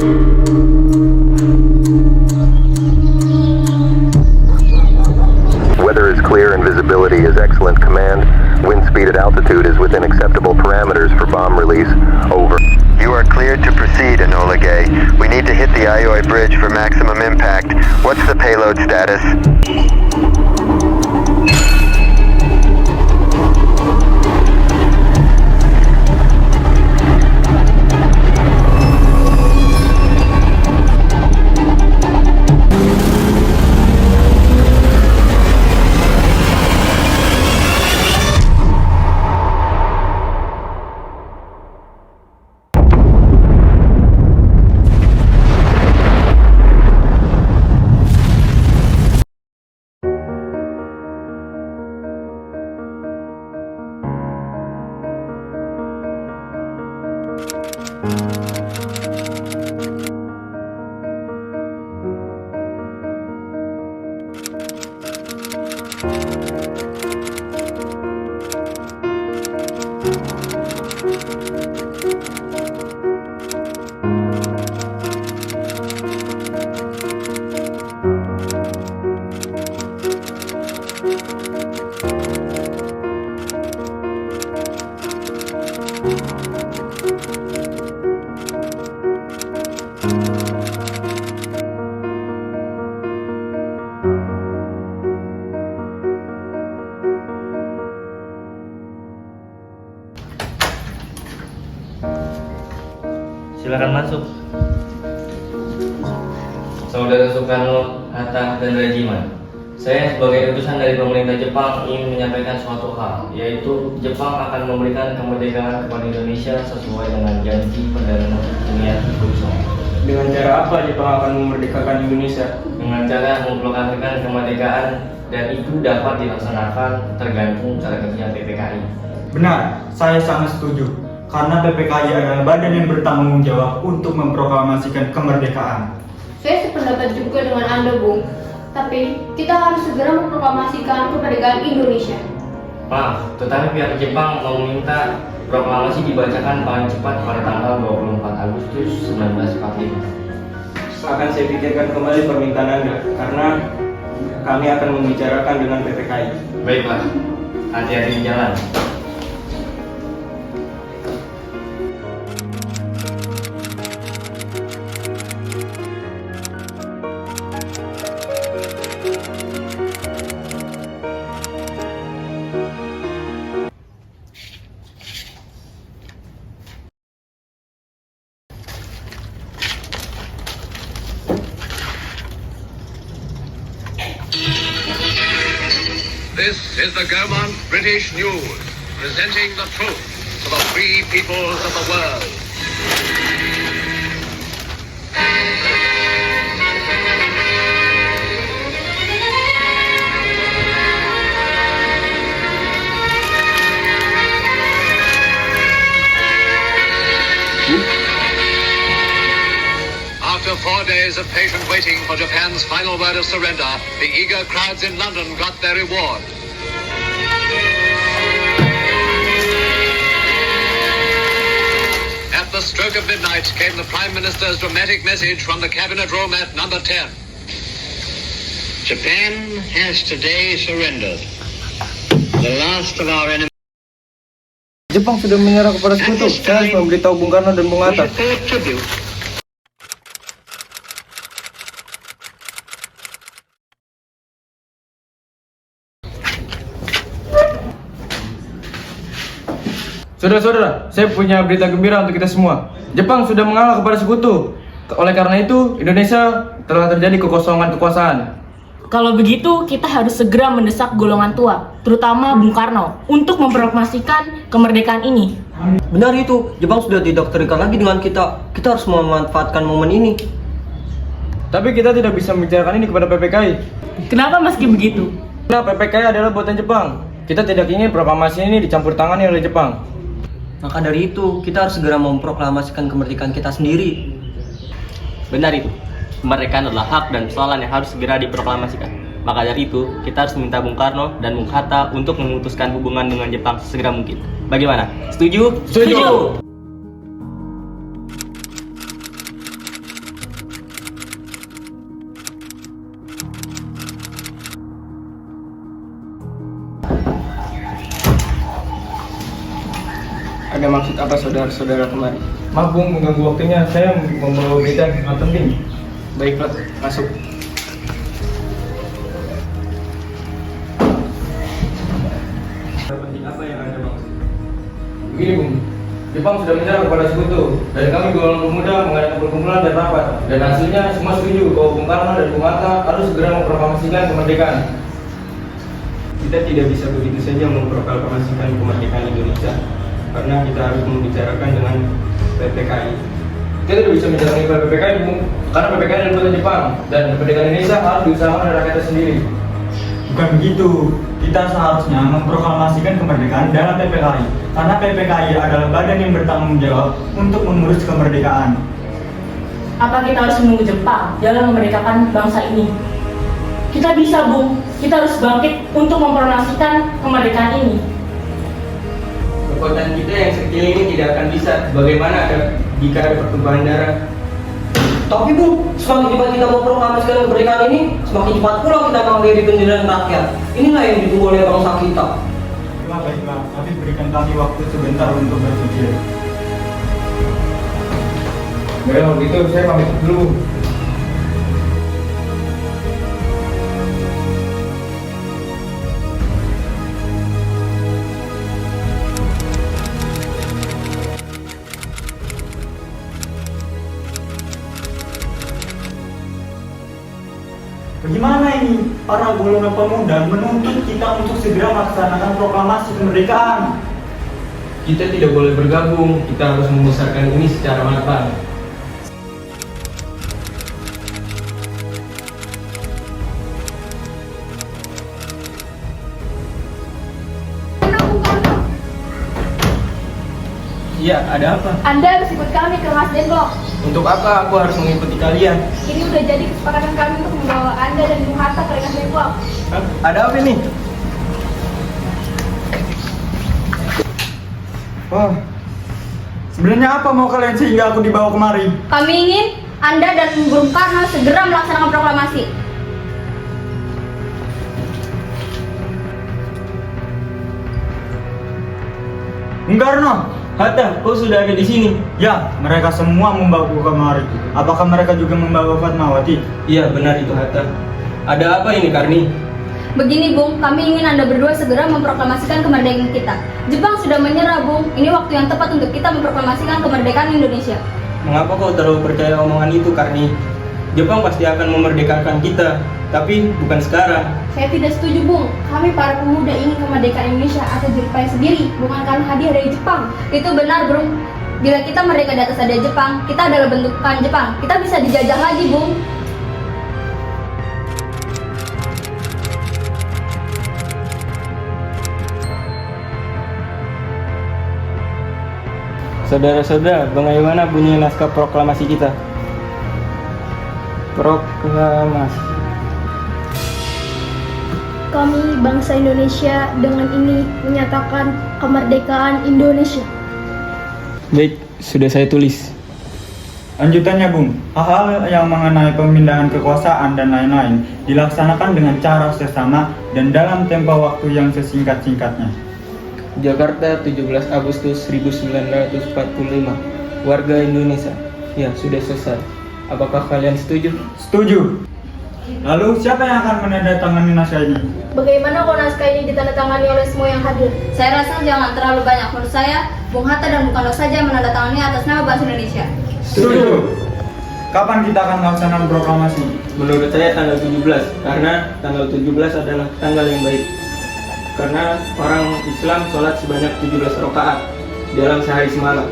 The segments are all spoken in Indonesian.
Weather is clear and visibility is excellent. Command, wind speed at altitude is within acceptable parameters for bomb release. Over. You are cleared to proceed, Enola Gay. We need to hit the Aioi Bridge for maximum impact. What's the payload status? Silakan masuk. Saudara Soekarno, Hatta, dan Regiman, saya sebagai utusan dari pemerintah Jepang ingin menyampaikan suatu hal, yaitu Jepang akan memberikan kemerdekaan kepada Indonesia sesuai dengan janji Perdana Menteri Kuching. Dengan cara apa Jepang akan memerdekakan Indonesia? Dengan cara memproklamasikan kemerdekaan, dan itu dapat dilaksanakan tergantung cara kerja PPKI. Benar, saya sangat setuju. Karena PPKI adalah badan yang bertanggung jawab untuk memproklamasikan kemerdekaan. Saya sependapat juga dengan Anda, Bung. Tapi kita harus segera memproklamasikan kemerdekaan Indonesia. Maaf, tetapi pihak Jepang meminta proklamasi dibacakan paling cepat pada tanggal 24 Agustus 1945. Akan saya pikirkan kembali permintaan Anda, karena kami akan membicarakan dengan PPKI. Baiklah, hati-hati di jalan. This is the Gaumont British News, presenting the truth to the free peoples of the world. After 4 days of patient waiting for Japan's final word of surrender, the eager crowds in London got their reward. At the stroke of midnight came the Prime Minister's dramatic message from the Cabinet Room at number 10. Japan has today surrendered. The last of our enemies. Jepang sudah menyerah kepada sekutu. Saya harus memberitahu Bung Karno dan Bung Hatta. Saudara-saudara, saya punya berita gembira untuk kita semua. Jepang sudah mengalah kepada sekutu. Oleh karena itu, Indonesia telah terjadi kekosongan kekuasaan. Kalau begitu, kita harus segera mendesak golongan tua, terutama Bung Karno, untuk memproklamasikan kemerdekaan ini. Benar itu, Jepang sudah tidak terikat lagi dengan kita. Kita harus memanfaatkan momen ini. Tapi kita tidak bisa membicarakan ini kepada PPKI. Kenapa meski begitu? Karena PPKI adalah buatan Jepang. Kita tidak ingin proklamasi ini dicampur tangani oleh Jepang. Maka dari itu, kita harus segera memproklamasikan kemerdekaan kita sendiri. Benar itu. Kemerdekaan adalah hak dan persoalan yang harus segera diproklamasikan. Maka dari itu, kita harus meminta Bung Karno dan Bung Hatta untuk memutuskan hubungan dengan Jepang sesegera mungkin. Bagaimana? Setuju? Setuju! Ada maksud apa saudara-saudara kemari? Maaf Bung, mengganggu waktunya. Saya membawa berita yang sangat penting. Baiklah, masuk. Penting apa yang Anda maksud? Begini Bung, Jepang sudah menyerang kepada sekutu dan kami golongan pemuda mengadakan perkumpulan dan rapat, dan hasilnya semua setuju bahwa Bung Karno dan Bung Hatta harus segera memproklamasikan kemerdekaan. Kita tidak bisa begitu saja memproklamasikan kemerdekaan Indonesia karena kita harus membicarakan dengan PPKI. Kita tidak bisa bicara dengan PPKI Bung, karena PPKI adalah buatan Jepang dan kemerdekaan Indonesia harus diusahakan oleh rakyatnya sendiri. Bukan begitu, kita seharusnya memproklamasikan kemerdekaan dalam PPKI karena PPKI adalah badan yang bertanggung jawab untuk mengurus kemerdekaan. Apa kita harus menunggu Jepang dalam memerdekakan bangsa ini? Kita bisa, Bung. Kita harus bangkit untuk memproklamasikan kemerdekaan ini. Kekuatan kita yang sekecil ini tidak akan bisa. Bagaimana jika ada pertumpahan darah? Tapi Bung, semakin cepat kita memproklamasikan kemerdekaan ini, semakin cepat pula kita mengakhiri penderitaan rakyat. Inilah yang ditunggu oleh bangsa kita. Baiklah, tapi berikan kami waktu sebentar untuk berpikir. Baik, kalau begitu saya pamit dulu. Bagaimana ini? Para golongan pemuda menuntut kita untuk segera melaksanakan proklamasi kemerdekaan. Kita tidak boleh bergabung, kita harus membesarkan ini secara matang. Iya, ada apa? Anda harus ikut kami ke Masden Blok. Untuk apa aku harus mengikuti kalian? Ini udah jadi kesepakatan kami untuk membawa Anda dan Bung Hatta ke Masden Blok. Hah? Ada apa ini? Wah, sebenarnya apa mau kalian sehingga aku dibawa kemari? Kami ingin Anda dan Bung Karno segera melaksanakan proklamasi. Bung Karno, Hatta, kau sudah ada di sini? ya, mereka semua membawaku kemari. Apakah mereka juga membawa Fatmawati? Iya, benar itu Hatta. Ada apa ini, Karni? Begini Bung, kami ingin Anda berdua segera memproklamasikan kemerdekaan kita. Jepang sudah menyerah Bung, ini waktu yang tepat untuk kita memproklamasikan kemerdekaan Indonesia. Mengapa kau terlalu percaya omongan itu, Karni? Jepang pasti akan memerdekakan kita, tapi bukan sekarang. Saya tidak setuju Bung, kami para pemuda ingin kemerdekaan Indonesia atas diri kita sendiri, bukan karena hadiah dari Jepang. Itu benar Bung, bila kita merdeka di atas hadiah Jepang, kita adalah bentukan Jepang, kita bisa dijajah lagi Bung. Saudara-saudara, bagaimana bunyi naskah proklamasi kita? Proklamasi. Kami bangsa Indonesia dengan ini menyatakan kemerdekaan Indonesia. Baik, sudah saya tulis. Lanjutannya Bung, hal-hal yang mengenai pemindahan kekuasaan dan lain-lain dilaksanakan dengan cara seksama dan dalam tempo waktu yang sesingkat-singkatnya. Jakarta, 17 Agustus 1945. Warga Indonesia. Ya, sudah selesai. Apakah kalian setuju? Setuju. Lalu siapa yang akan menandatangani naskah ini? Bagaimana kalau naskah ini ditandatangani oleh semua yang hadir? Saya rasa jangan terlalu banyak. Menurut saya, Bung Hatta dan Bung Karno saja menandatangani atas nama bangsa Indonesia. Setuju. Kapan kita akan melaksanakan proklamasi? Menurut saya tanggal 17, karena tanggal 17 adalah tanggal yang baik. Karena orang Islam sholat sebanyak 17 rakaat dalam sehari semalam.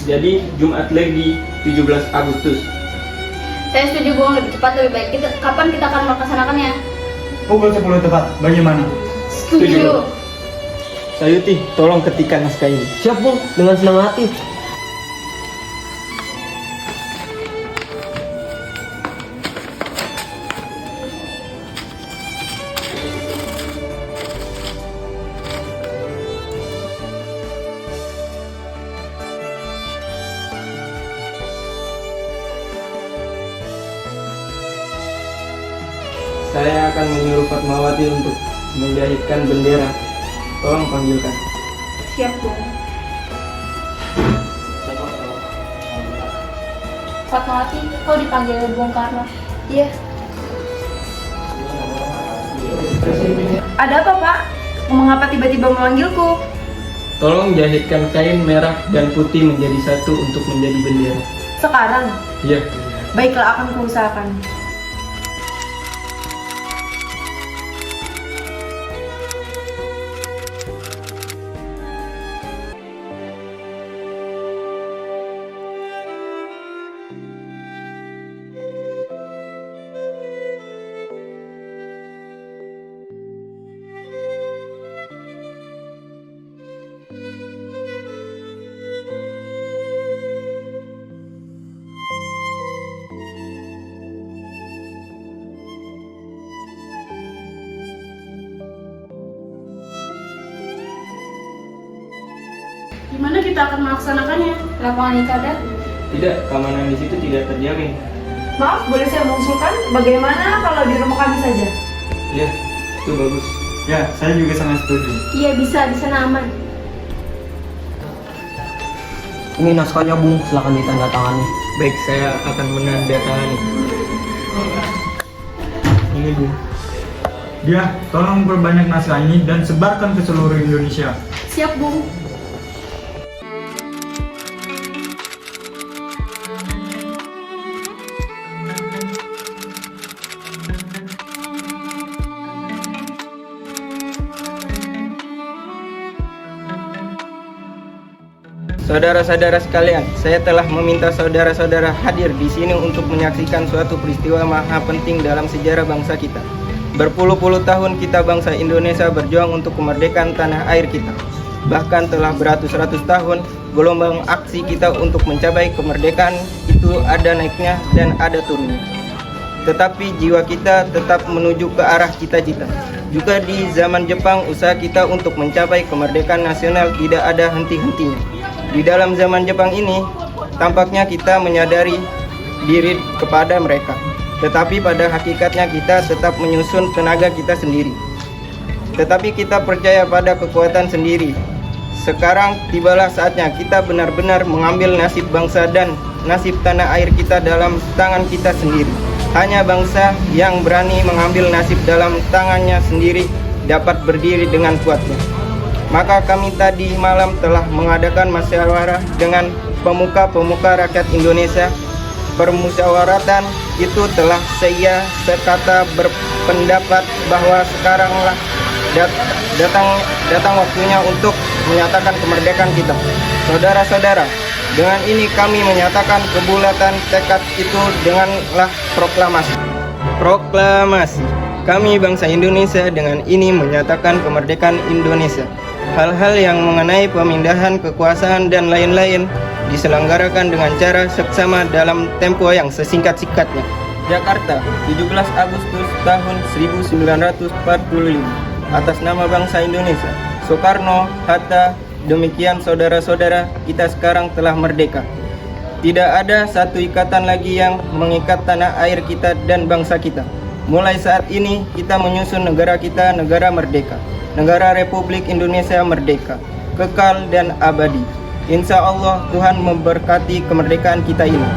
Jadi Jumat lagi 17 Agustus. Saya setuju Bung, lebih cepat lebih baik. Kapan kita akan melaksanakannya? Pukul 10 tepat. Bagaimana? Setuju. Sayuti, tolong ketikkan naskah ini. Siap Bung, dengan senang hati. Saya akan menyuruh Fatmawati untuk menjahitkan bendera. Tolong panggilkan. Siap Bung. Fatmawati, kau dipanggil Bung Karno. Iya. Ada apa, Pak? Mengapa tiba-tiba memanggilku? Tolong jahitkan kain merah dan putih menjadi satu untuk menjadi bendera. Sekarang? Iya. Baiklah, akan kuusahakan. Gimana kita akan melaksanakannya? Lapangan ibadat. Tidak, keamanan di situ tidak terjamin. Maaf, boleh saya mengusulkan? Bagaimana kalau di rumah kami saja? Iya, itu bagus. Ya, saya juga sangat setuju. Iya bisa, di sana aman. Ini naskahnya Bung, silakan ditandatangani. Baik, saya akan menandatangani. Ini Bung. Dia, tolong perbanyak naskah ini dan sebarkan ke seluruh Indonesia. Siap, Bung. Saudara-saudara sekalian, saya telah meminta saudara-saudara hadir di sini untuk menyaksikan suatu peristiwa maha penting dalam sejarah bangsa kita. Berpuluh-puluh tahun kita bangsa Indonesia berjuang untuk kemerdekaan tanah air kita. Bahkan telah beratus-ratus tahun gelombang aksi kita untuk mencapai kemerdekaan itu ada naiknya dan ada turunnya. Tetapi jiwa kita tetap menuju ke arah cita-cita. Juga di zaman Jepang, usaha kita untuk mencapai kemerdekaan nasional tidak ada henti-hentinya. Di dalam zaman Jepang ini, tampaknya kita menyadari diri kepada mereka. Tetapi pada hakikatnya kita tetap menyusun tenaga kita sendiri. Tetapi kita percaya pada kekuatan sendiri. Sekarang tibalah saatnya kita benar-benar mengambil nasib bangsa dan nasib tanah air kita dalam tangan kita sendiri. Hanya bangsa yang berani mengambil nasib dalam tangannya sendiri dapat berdiri dengan kuatnya. Maka kami tadi malam telah mengadakan musyawarah dengan pemuka-pemuka rakyat Indonesia. Permusyawaratan itu telah saya sekata berpendapat bahwa sekaranglah datang waktunya untuk menyatakan kemerdekaan kita. Saudara-saudara, dengan ini kami menyatakan kebulatan tekad itu denganlah proklamasi. Proklamasi. Kami bangsa Indonesia dengan ini menyatakan kemerdekaan Indonesia. Hal-hal yang mengenai pemindahan kekuasaan dan lain-lain diselenggarakan dengan cara seksama dalam tempo yang sesingkat-singkatnya. Jakarta, 17 Agustus tahun 1945. Atas nama bangsa Indonesia, Soekarno, Hatta, demikian saudara-saudara, kita sekarang telah merdeka. Tidak ada satu ikatan lagi yang mengikat tanah air kita dan bangsa kita. Mulai saat ini kita menyusun negara kita, negara merdeka. Negara Republik Indonesia merdeka, kekal dan abadi. Insya Allah Tuhan memberkati kemerdekaan kita ini.